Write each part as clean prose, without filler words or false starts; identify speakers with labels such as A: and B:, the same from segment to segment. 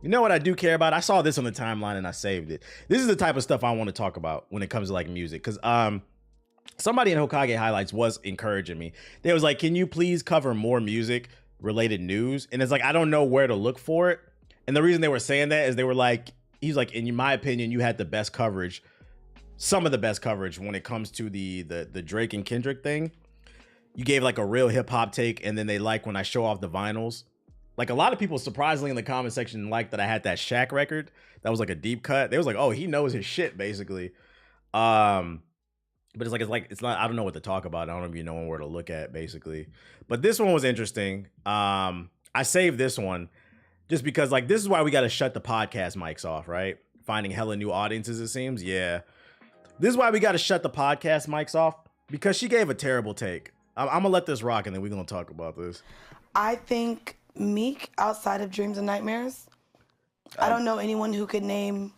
A: You know what I do care about? I saw this on the timeline and I saved it. This is the type of stuff I want to talk about when it comes to like music. Cause somebody in Hokage Highlights was encouraging me. They was like, can you please cover more music related news? And it's like, I don't know where to look for it. And the reason they were saying that is they were like, he's like, in my opinion, you had the best coverage, some of the best coverage when it comes to the Drake and Kendrick thing. You gave like a real hip hop take, and then they like when I show off the vinyls. Like a lot of people surprisingly in the comment section liked that I had that Shaq record. That was like a deep cut. They was like, oh, he knows his shit basically. But it's not, I don't know what to talk about. I don't even know where to look at basically. But this one was interesting. I saved this one just because like, this is why we got to shut the podcast mics off, right? Finding hella new audiences, it seems. Yeah. This is why we got to shut the podcast mics off, because she gave a terrible take. I'm going to let this rock and then we're going to talk about this.
B: I think Meek, outside of Dreams and Nightmares, I don't know anyone who could name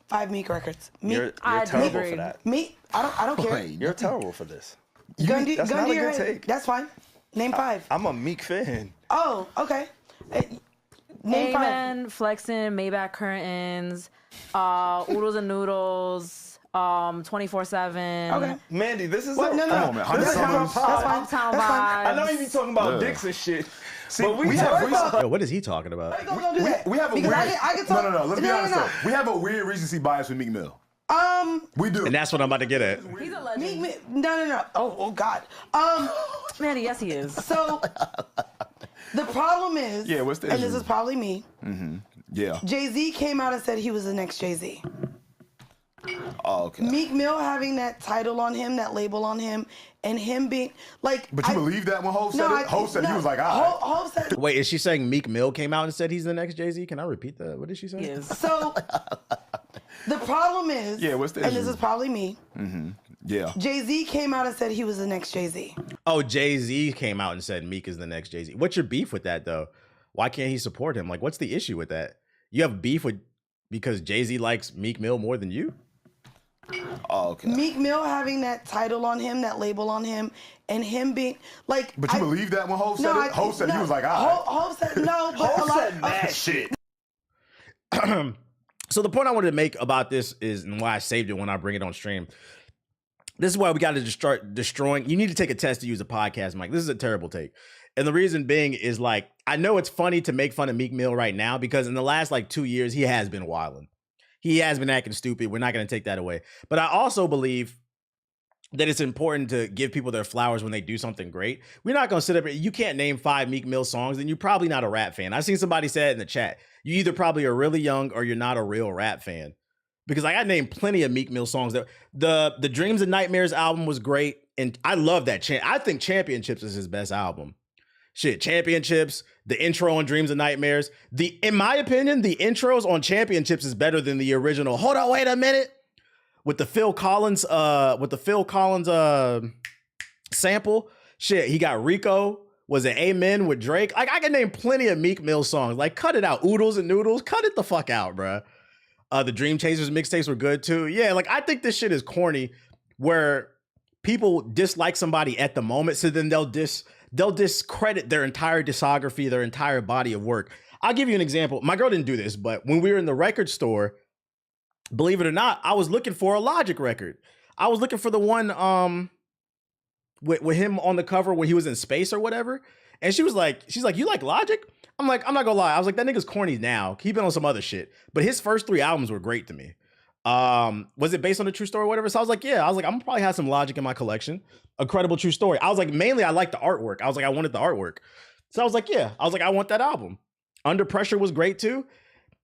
B: 5 Meek records. Meek,
C: you're terrible for that.
B: Meek, I don't care.
C: Wait, you're terrible for this.
B: That's
C: not a good
B: head.
C: take.
B: That's fine. Name 5.
C: I'm a Meek fan.
B: Oh, okay. Name 5.
D: Amen, Flexin', Maybach Curtains, Oodles and Noodles, 24/7.
B: Okay.
C: Mandy, this is
B: No.
C: Come on, man.
B: That's fine.
C: That's fine.
D: Uptown
B: That's fine.
C: I know you be talking about dicks and shit. See, but we have
A: Yo, what is he talking about?
E: We have a
B: Because
E: weird.
B: I can talk.
E: No. Let's be honest
B: No.
E: though. We have a weird recency bias with Meek Mill. We do.
A: And that's what I'm about to get at.
D: He's a legend.
B: Meek, no. Oh God.
D: Man, yes, he is.
B: So the problem is,
E: Yeah, what's the
B: and
E: issue?
B: this is probably me.
E: Yeah.
B: Jay-Z came out and said he was the next Jay-Z.
E: Oh, okay.
B: Meek Mill having that title on him, that label on him, and him being like.
E: But you believe that when Hov said it? Hov said he was like, all right.
B: Hov said.
A: Wait, is she saying Meek Mill came out and said he's the next Jay-Z? Can I repeat that? What did she say?
D: He is.
B: So the problem is,
E: Yeah, what's the
B: and
E: issue?
B: this is probably me.
E: Yeah.
B: Jay-Z came out and said he was the next Jay-Z.
A: Oh, Jay-Z came out and said Meek is the next Jay-Z. What's your beef with that though? Why can't he support him? Like, what's the issue with that? You have beef with because Jay-Z likes Meek Mill more than you?
E: Oh, okay.
B: Meek Mill having that title on him, that label on him, and him being like.
E: But you believe that when Hov said it? Hov said he was like, all right.
B: Hov said no, but a lot.
C: Mad shit.
A: So the point I wanted to make about this is, and why I saved it when I bring it on stream, this is why we got to start destroying. You need to take a test to use a podcast mic. This is a terrible take. And the reason being is like, I know it's funny to make fun of Meek Mill right now because in the last like 2 years, he has been wilding. He has been acting stupid. We're not going to take that away. But I also believe that it's important to give people their flowers when they do something great. We're not going to sit up here. You can't name 5 Meek Mill songs, then you're probably not a rap fan. I've seen somebody say it in the chat. You either probably are really young or you're not a real rap fan. Because I got named plenty of Meek Mill songs. That the Dreams and Nightmares album was great. And I love that. I think Championships is his best album. Shit, Championships, the intro on Dreams and Nightmares. In my opinion, the intros on Championships is better than the original. Hold on, wait a minute. With the Phil Collins sample. Shit, he got Rico. Was it Amen with Drake? Like, I can name plenty of Meek Mill songs. Like, cut it out. Oodles and Noodles, cut it the fuck out, bruh. The Dream Chasers mixtapes were good too. Yeah, like, I think this shit is corny where people dislike somebody at the moment, so then they'll discredit their entire discography, their entire body of work. I'll give you an example. My girl didn't do this, but when we were in the record store, believe it or not, I was looking for a Logic record. I was looking for the one with him on the cover when he was in space or whatever. And she's like, you like Logic? I'm like, I'm not gonna lie. I was like, that nigga's corny now. He been on some other shit. But his first 3 albums were great to me. Was it based on a true story or whatever? So I was like, yeah. I was like, I'm gonna probably have some Logic in my collection. A credible true story. I was like, mainly I like the artwork. I was like, I wanted the artwork. So I was like, yeah. I was like, I want that album. Under Pressure was great too.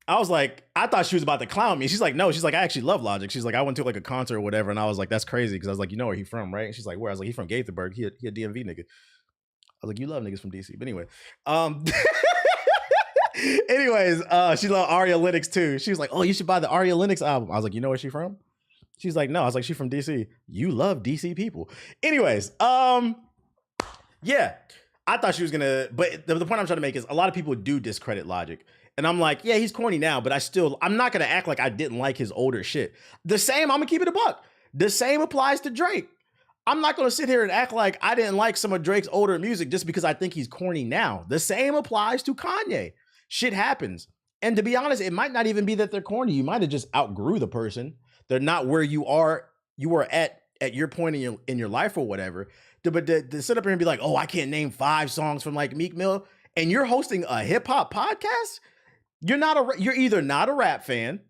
A: I was like, I thought she was about to clown me. She's like, no. She's like, I actually love Logic. She's like, I went to like a concert or whatever. And I was like, that's crazy. Because I was like, you know where he from, right? And she's like, where? I was like, he from Gaithersburg. He a DMV nigga. I was like, you love niggas from DC. But anyway. Anyways, she loved Aria Lennox too. She was like, oh, you should buy the Aria Lennox album. I was like, you know where she from? She's like, no. I was like, she's from DC. You love DC people. Anyways, yeah. I thought she was gonna, but the point I'm trying to make is a lot of people do discredit Logic. And I'm like, yeah, he's corny now, but I'm not gonna act like I didn't like his older shit. The same, I'm gonna keep it a buck. The same applies to Drake. I'm not gonna sit here and act like I didn't like some of Drake's older music just because I think he's corny now. The same applies to Kanye. Shit happens. And to be honest, it might not even be that they're corny. You might have just outgrew the person. They're not where you were at your point in your life or whatever. But to sit up here and be like, oh, I can't name 5 songs from like Meek Mill, and you're hosting a hip hop podcast, you're either not a rap fan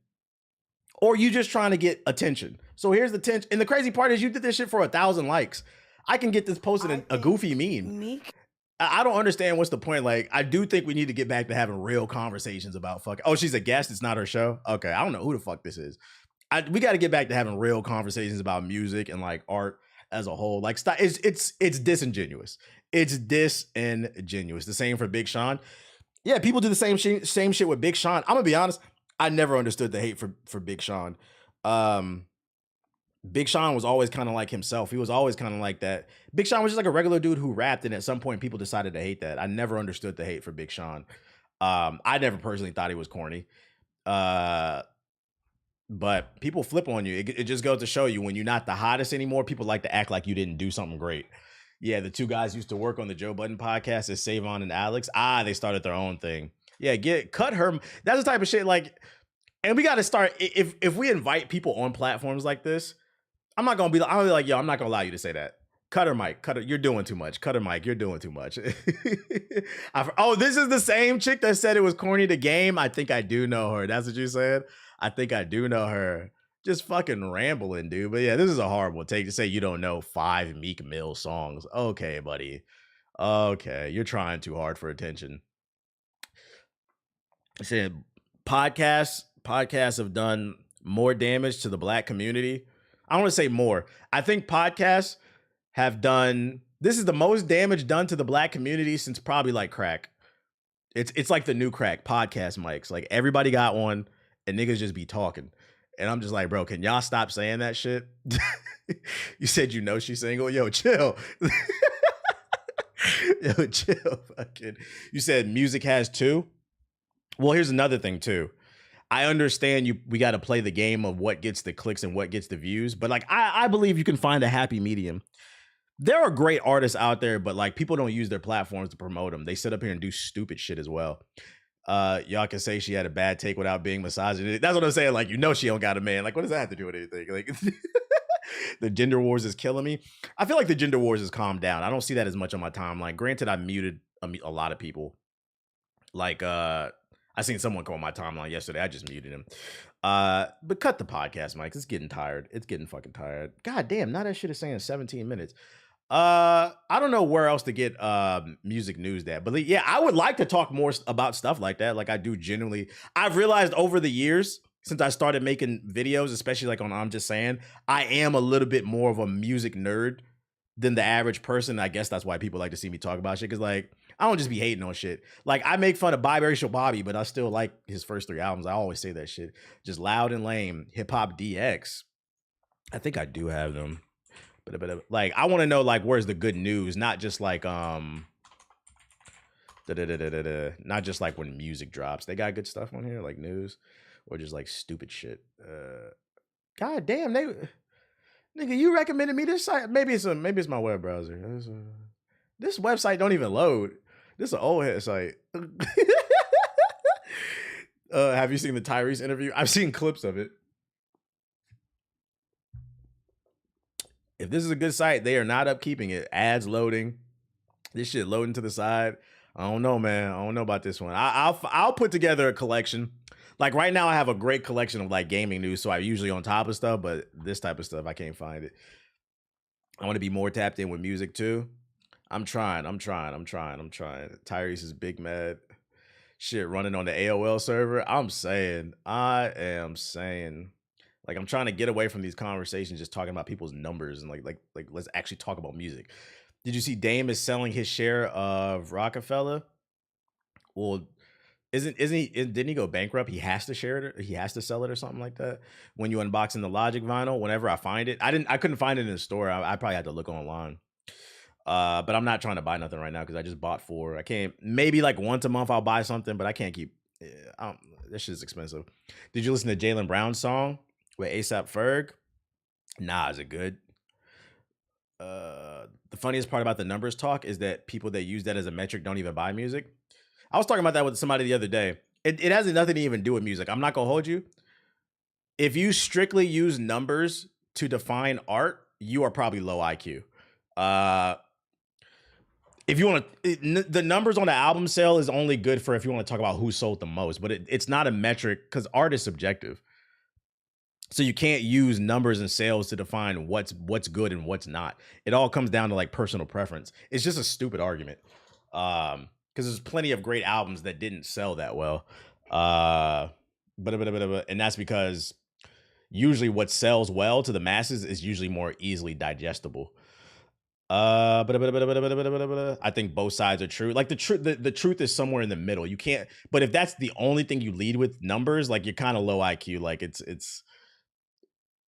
A: or you just trying to get attention. So here's the tension. And the crazy part is you did this shit for 1,000 likes. I can get this posted in a goofy meme.
B: Meek.
A: I don't understand what's the point. Like, I do think we need to get back to having real conversations about fucking. Oh, she's a guest. It's not her show. Okay, I don't know who the fuck this is. We got to get back to having real conversations about music and like art as a whole. Like, it's disingenuous. It's disingenuous. The same for Big Sean. Yeah, people do the same shit with Big Sean. I'm gonna be honest. I never understood the hate for Big Sean. Big Sean was always kind of like himself. He was always kind of like that. Big Sean was just like a regular dude who rapped, and at some point people decided to hate that. I never understood the hate for Big Sean. I never personally thought he was corny. But people flip on you. It just goes to show you when you're not the hottest anymore, people like to act like you didn't do something great. Yeah, the 2 guys used to work on the Joe Budden podcast as Savon and Alex. They started their own thing. Yeah, cut her. That's the type of shit like, and we got to start, if we invite people on platforms like this, I'm gonna be like, yo, I'm not gonna allow you to say that. Cut her, Mike. Cut her. You're doing too much. Cut her, Mike. You're doing too much. This is the same chick that said it was corny to Game. I think I do know her. That's what you said? I think I do know her. Just fucking rambling, dude. But yeah, this is a horrible take to say you don't know 5 Meek Mill songs. Okay, buddy. Okay, you're trying too hard for attention. I said podcasts have done more damage to the Black community. I don't want to say more. I think podcasts have done, this is the most damage done to the Black community since probably like crack. It's like the new crack, podcast mics. Like everybody got one and niggas just be talking. And I'm just like, bro, can y'all stop saying that shit? You said you know she's single? Yo, chill. Yo, chill. Fucking. You said music has 2. Well, here's another thing too. I understand we got to play the game of what gets the clicks and what gets the views, but like I believe you can find a happy medium. There are great artists out there, but like people don't use their platforms to promote them. They sit up here and do stupid shit as well. Y'all can say she had a bad take without being misogynist. That's what I'm saying. Like, you know, she don't got a man. Like, what does that have to do with anything? Like, the gender wars is killing me. I feel like the gender wars has calmed down. I don't see that as much on my timeline. Granted, I muted a lot of people. Like, I seen someone go on my timeline yesterday. I just muted him. But cut the podcast, Mike. It's getting tired. It's getting fucking tired. God damn, now that shit is saying 17 minutes. I don't know where else to get music news at. But yeah, I would like to talk more about stuff like that. Like I do genuinely. I've realized over the years, since I started making videos, especially like on I'm Just Saying, I am a little bit more of a music nerd than the average person. I guess that's why people like to see me talk about shit. Cause like, I don't just be hating on shit. Like I make fun of Biracial Bobby, but I still like his first 3 albums. I always say that shit. Just Loud and Lame, Hip Hop DX. I think I do have them. But like I want to know like where's the good news, not just like not just like when music drops. They got good stuff on here like news or just like stupid shit. God damn, nigga, you recommended me this site. Maybe it's my web browser. This website don't even load. This is an old head site. Have you seen the Tyrese interview? I've seen clips of it. If this is a good site, they are not upkeeping it. Ads loading. This shit loading to the side. I don't know, man. I don't know about this one. I'll put together a collection. Like right now, I have a great collection of like gaming news, so I'm usually on top of stuff. But this type of stuff, I can't find it. I want to be more tapped in with music too. I'm trying. Tyrese is big mad. Shit running on the AOL server. I am saying. Like I'm trying to get away from these conversations just talking about people's numbers and like let's actually talk about music. Did you see Dame is selling his share of Rockefeller? Well, didn't he go bankrupt? He has to share it. He has to sell it or something like that. When you unboxing the Logic vinyl, whenever I find it, I couldn't find it in the store. I probably had to look online. But I'm not trying to buy nothing right now because I just bought 4. I can't. Maybe like once a month I'll buy something, but I can't keep. This shit's expensive. Did you listen to Jaylen Brown's song with A$AP Ferg? Nah, is it good? The funniest part about the numbers talk is that people that use that as a metric don't even buy music. I was talking about that with somebody the other day. it has nothing to even do with music. I'm not gonna hold you. If you strictly use numbers to define art, you are probably low IQ. If you want to, the numbers on the album sale is only good for if you want to talk about who sold the most, but it's not a metric because art is subjective. So you can't use numbers and sales to define what's good and what's not. It all comes down to like personal preference. It's just a stupid argument. Because there's plenty of great albums that didn't sell that well. And that's because usually what sells well to the masses is usually more easily digestible. I think both sides are true. Like the truth is somewhere in the middle. You can't, but if that's the only thing you lead with numbers, like you're kind of low IQ. Like it's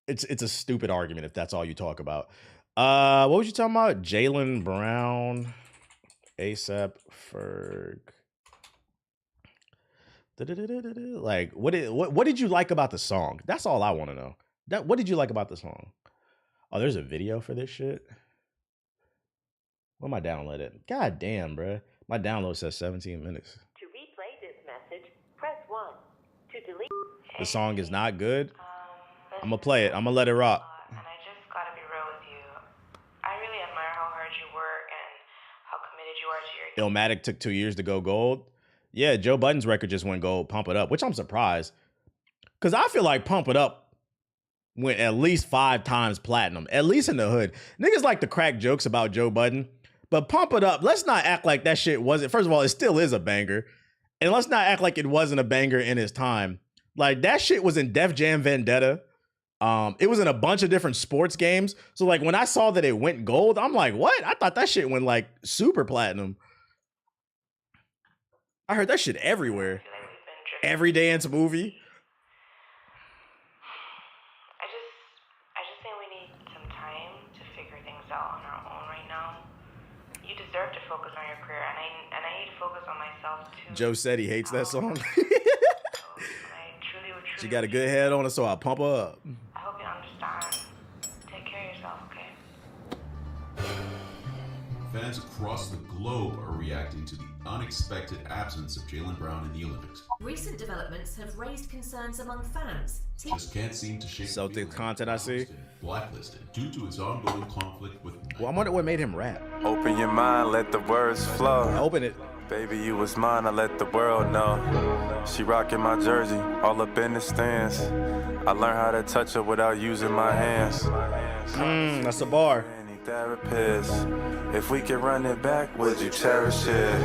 A: a stupid argument if that's all you talk about. What was you talking about? Jaylen Brown, ASAP Ferg. Like what did you like about the song? That's all I want to know. What did you like about the song? Oh, there's a video for this shit. Where my download at? God damn, bro. My download says 17 minutes.
F: To replay this message, press 1. To delete.
A: The song is not good. I'm gonna play it. I'm gonna let it rock.
G: And I just gotta be real with you. I really admire how hard you work and how committed you are to your
A: Illmatic took 2 years to go gold. Yeah, Joe Budden's record just went gold. Pump It Up, which I'm surprised. Because I feel like Pump It Up went at least 5 times platinum, at least in the hood. Niggas like to crack jokes about Joe Budden. But Pump It Up, let's not act like that shit wasn't. First of all, it still is a banger. And let's not act like it wasn't a banger in its time. Like, that shit was in Def Jam Vendetta. It was in a bunch of different sports games. So, like, when I saw that it went gold, I'm like, what? I thought that shit went, like, super platinum. I heard that shit everywhere. Every dance movie.
G: I just think we need some time to figure things out on our own right now. You deserve to focus on your career, and I need to focus on myself too.
A: Joe said he hates that song.
G: I truly.
A: She got a good head on her, so I pump her up.
G: I hope you understand. Take care of yourself, okay?
H: Fans across the globe are reacting to the unexpected absence of Jaylen Brown in the Olympics.
F: Recent developments have raised concerns among fans.
H: Just can't seem to shake
A: Celtics content I see.
H: Blacklisted due to his ongoing conflict with.
A: Well, I wonder what made him rap.
I: Open your mind, let the words flow.
A: Open it.
I: Baby, you was mine, I let the world know. She rocking my jersey, all up in the stands. I learned how to touch her without using my hands.
A: That's a bar.
I: Any therapist, if we could run it back, would you cherish it?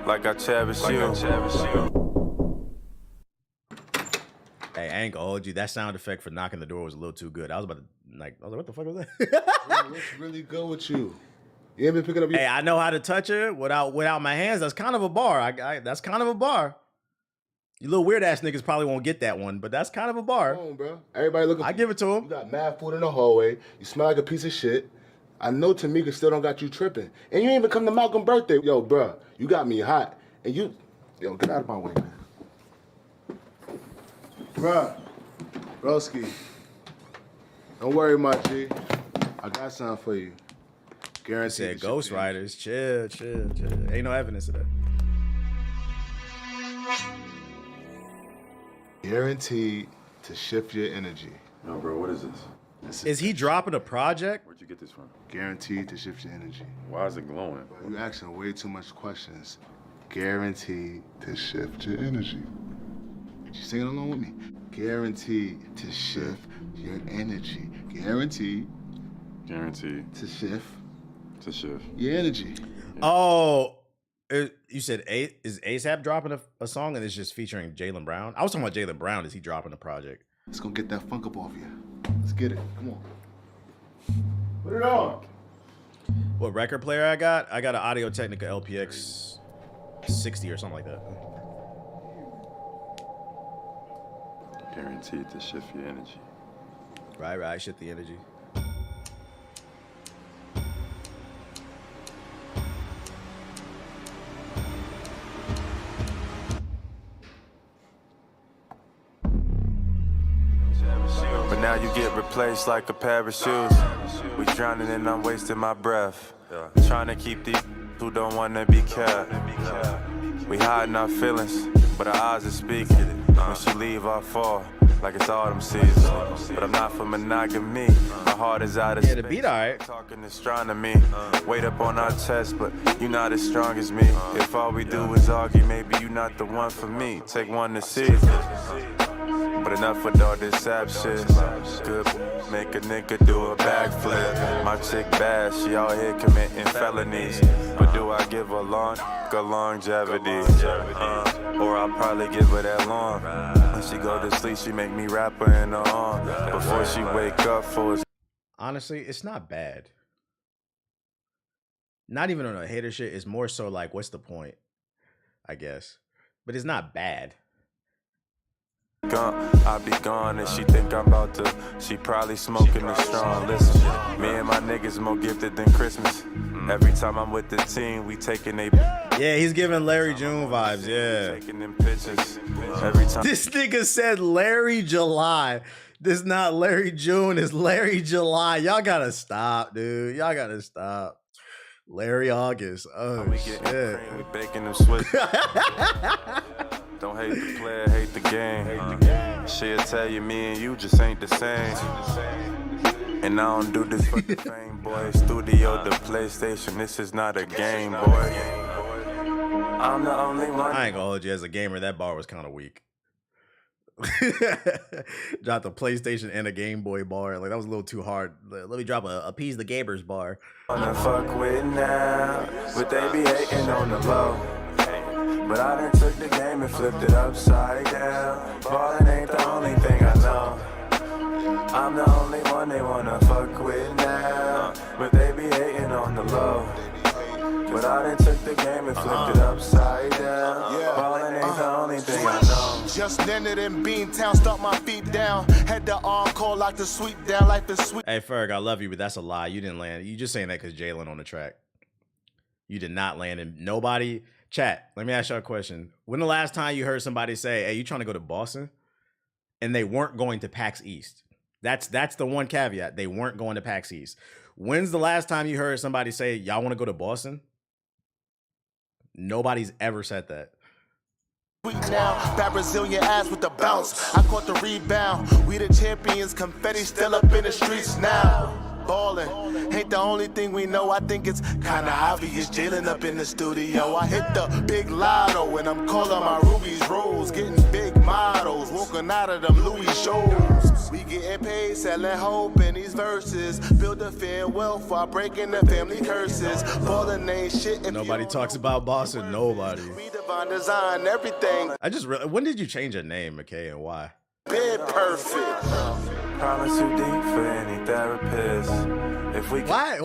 I: Like I cherish you.
A: Hey, I ain't gonna hold you. That sound effect for knocking the door was a little too good. I was like, what the fuck was that?
E: What's really good with you? You ain't been picking up your...
A: Hey, I know how to touch her without my hands. That's kind of a bar. That's kind of a bar. You little weird ass niggas probably won't get that one, but that's kind of a bar.
E: Come on, bro. Everybody looking.
A: I give it to him.
E: You got mad food in the hallway. You smell like a piece of shit. I know Tamika still don't got you tripping, and you ain't even come to Malcolm's birthday. Yo, bro, you got me hot, and you, yo, get out of my way, man. Bruh, broski, don't worry, my G. I got something for you. Guaranteed.
A: Said Ghost Riders. Chill. Ain't no evidence of that.
E: Guaranteed to shift your energy.
J: No, bro, what is this?
A: Is he dropping a project?
J: Where'd you get this from?
E: Guaranteed to shift your energy.
J: Why is it glowing?
E: Bro, you asking way too much questions. Guaranteed to shift your energy. You singing along with me? Guaranteed to shift your energy. Guaranteed.
J: Guaranteed.
E: To shift.
J: To shift.
E: Your energy.
A: Oh, you said is ASAP dropping a song and it's just featuring Jaylen Brown? I was talking about Jaylen Brown. Is he dropping a project?
E: Let's go get that funk up off you. Let's get it. Come on. Put it on.
A: What record player I got? I got an Audio Technica LPX 60 or something like that.
J: Guaranteed to shift your energy.
A: Right. Shift the energy.
I: But now you get replaced like a pair of shoes. We drowning and I'm wasting my breath. Trying to keep these who don't want to be kept. We hiding our feelings, but our eyes are speaking. When she leave, I fall like it's autumn season. But I'm not for monogamy. My heart is out of space.
A: The beat alright.
I: Talking astronomy. Weight up on our chest, but you not as strong as me. If all we do is argue, maybe you not the one for me. Take one to see. But enough with all this sap shit. Good make a nigga do a backflip. My chick bad, she out here committing felonies. But do I give her longevity? Or I'll probably give her that long. When she go to sleep, she make me wrap her in her arm. Before she wake up for.
A: Honestly, it's not bad. Not even on a hater shit. It's more so like, what's the point? I guess. But it's not bad.
I: I be gone and she think I'm about to. She probably smoking the strong. Listen, me and my niggas more gifted than Christmas. Every time I'm with the team, we taking they.
A: Yeah, he's giving Larry June vibes. Yeah.
I: Taking them pictures. Every time.
A: This nigga said Larry July. This not Larry June. It's Larry July. Y'all gotta stop, dude. Y'all gotta stop. Larry August. Oh shit.
I: We baking them switch. Don't hate the player, hate the game. She'll tell you me and you just ain't the same. And I don't do this for the fame, boy. Studio, the PlayStation, this is not a game, boy. I'm the only one.
A: I ain't gonna hold you as a gamer. That bar was kind of weak. Dropped a PlayStation and a Game Boy bar. Like that was a little too hard. Let me drop a Appease the Gamers bar.
I: Wanna fuck with now, but they be hating on the low. But I done took the game and flipped it upside down. Ballin' ain't the only thing I know. I'm the only one they wanna fuck with now. But they be hating on the low. But I done took the game and flipped it upside down. Ballin' ain't the only thing I know.
K: Just landed in Beantown, start my feet down. Had the encore like the sweep down, like the sweep.
A: Hey Ferg, I love you, but that's a lie. You didn't land. You just saying that because Jalen on the track. You did not land in nobody. Chat, let me ask y'all a question. When the last time you heard somebody say, hey, you trying to go to Boston? And they weren't going to PAX East. That's the one caveat. They weren't going to PAX East. When's the last time you heard somebody say, y'all want to go to Boston? Nobody's ever said that.
K: Now, bad Brazilian ass with the bounce. I caught the rebound. We the champions, confetti still up in the streets now. Ballin' ain't the only thing we know. I think it's kinda obvious. Jalen up in the studio. I hit the big lotto and I'm calling my rubies rolls. Getting big models, walking out of them Louis shows. We getting paid, selling hope in these verses. Build a fan wealth while breaking the family curses. Ballin' ain't shit.
A: Nobody talks about Boston. Nobody.
K: We divine design everything.
A: I just when did you change your name, McKay, and why?
K: Been perfect.
I: Promise too deep for any therapist. If we
A: why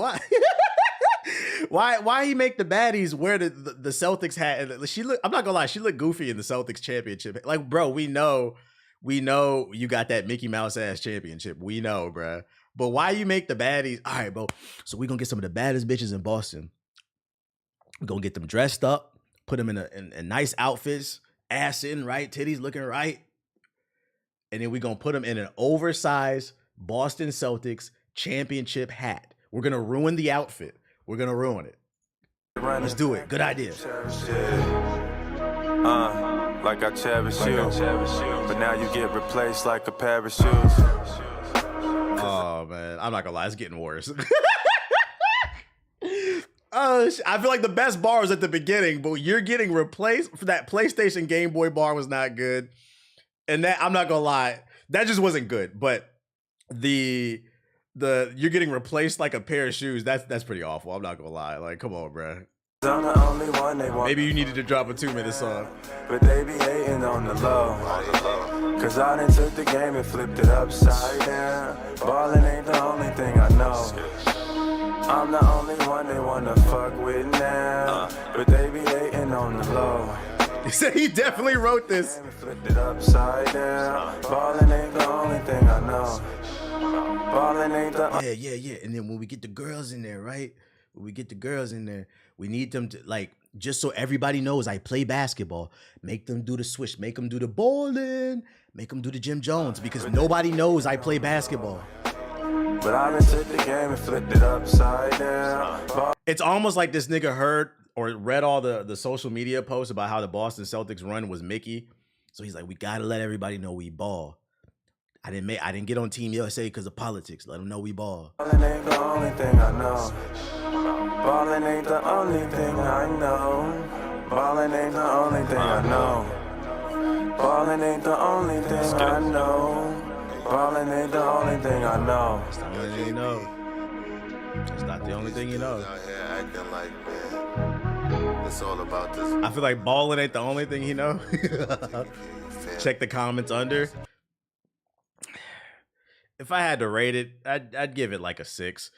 A: why he make the baddies wear the Celtics hat? She look. I'm not gonna lie. She looked goofy in the Celtics championship. Like, bro, we know you got that Mickey Mouse ass championship. We know, bro. But why you make the baddies? All right, bro. So we gonna get some of the baddest bitches in Boston. We gonna get them dressed up, put them in nice outfits, ass in right, titties looking right. And then we're going to put them in an oversized Boston Celtics championship hat. We're going to ruin the outfit. We're going to ruin it. Let's do it. Good idea.
I: Like I cherish you. But now you get replaced like a pair of shoes.
A: Oh, man. I'm not going to lie. It's getting worse. I feel like the best bar was at the beginning, but you're getting replaced. For that PlayStation Game Boy bar was not good. And that, I'm not gonna lie, that just wasn't good. But the you're getting replaced like a pair of shoes. That's pretty awful. I'm not gonna lie. Like, come on, bro.
I: I'm the only one they want.
A: Maybe you needed to drop a 2-minute song.
I: But they be hating on the low. Cause I done took the game and flipped it upside down. Ballin' ain't the only thing I know. I'm the only one they wanna fuck with now. But they be hating on the low.
A: He said he definitely wrote this.
I: Flipped it upside down. Ballin' ain't the only thing I know. Ballin' ain't the
A: Yeah. And then when we get the girls in there, right? When we get the girls in there, we need them to, like, just so everybody knows I play basketball. Make them do the switch. Make them do the bowling. Make them do the Jim Jones because nobody knows I play basketball.
I: But I done took the game and flipped it upside down.
A: It's almost like this nigga heard or read all the social media posts about how the Boston Celtics run was Mickey. So he's like, we gotta let everybody know we ball. I didn't get on Team USA because of politics. Let them know we ball.
I: Ballin' ain't the only thing I know. Ballin' ain't the only thing I know. Ballin' ain't the only thing I know. Ballin' ain't the only thing I know. Ballin' ain't the only thing I know.
A: That's the only thing you know. That's not the only thing you know.
K: Out here acting like, man, it's all about this.
A: I feel like balling ain't the only thing you know. Check the comments under. If I had to rate it, I'd give it like a 6.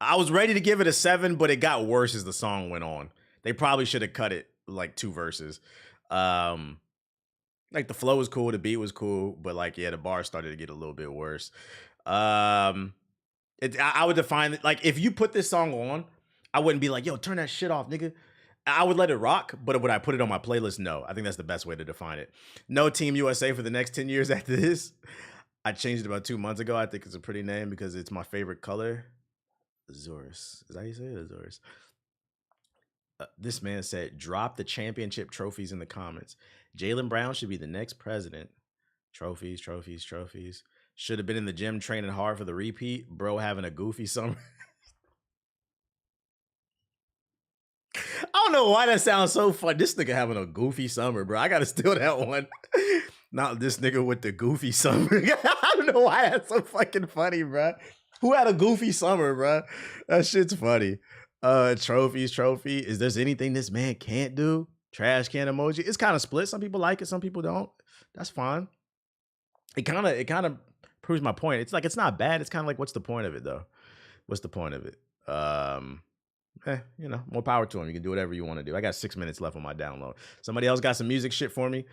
A: I was ready to give it a 7, but it got worse as the song went on. They probably should have cut it like 2 verses. Like the flow was cool, the beat was cool, but like yeah, the bars started to get a little bit worse. I would define it like if you put this song on, I wouldn't be like, yo, turn that shit off, nigga. I would let it rock, but would I put it on my playlist? No. I think that's the best way to define it. No Team USA for the next 10 years after this. I changed it about 2 months ago. I think it's a pretty name because it's my favorite color. Azores. Is that how you say it? Azores. This man said, drop the championship trophies in the comments. Jaylen Brown should be the next president. Trophies, trophies, trophies. Should have been in the gym training hard for the repeat. Bro having a goofy summer. I don't know why that sounds so fun. This nigga having a goofy summer, bro. I gotta steal that one. Not this nigga with the goofy summer. I don't know why that's so fucking funny, bro. Who had a goofy summer, bro? That shit's funny. Trophies, trophy. Is there anything this man can't do? Trash can emoji. It's kind of split. Some people like it, some people don't. That's fine. It kind of proves my point. It's like it's not bad. It's kind of like, what's the point of it though? What's the point of it? You know, more power to him. You can do whatever you want to do. I got 6 minutes left on my download. Somebody else got some music shit for me.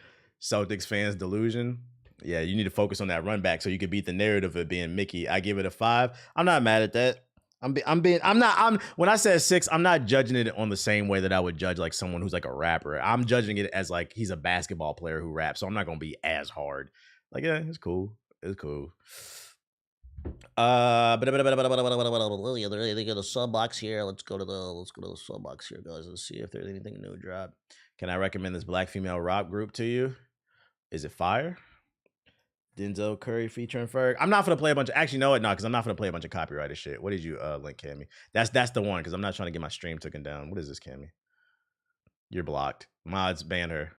A: Celtics fans delusion. Yeah, you need to focus on that run back so you can beat the narrative of being Mickey. I give it a 5. I'm not mad at that. When I said 6, I'm not judging it on the same way that I would judge like someone who's like a rapper. I'm judging it as like he's a basketball player who raps, so I'm not gonna be as hard. Like, yeah, it's cool. It's cool.
L: Yeah, they got a sub box here. Let's go to the sub box here, guys. Let's see if there's anything new drop.
A: Can I recommend this black female rock group to you? Is it fire? Denzel Curry featuring Ferg. I'm not gonna play a bunch of actually no, because I'm not gonna play a bunch of copyrighted shit. What did you link, Cammy? That's the one because I'm not trying to get my stream taken down. What is this, Cammy? You're blocked. Mods ban her.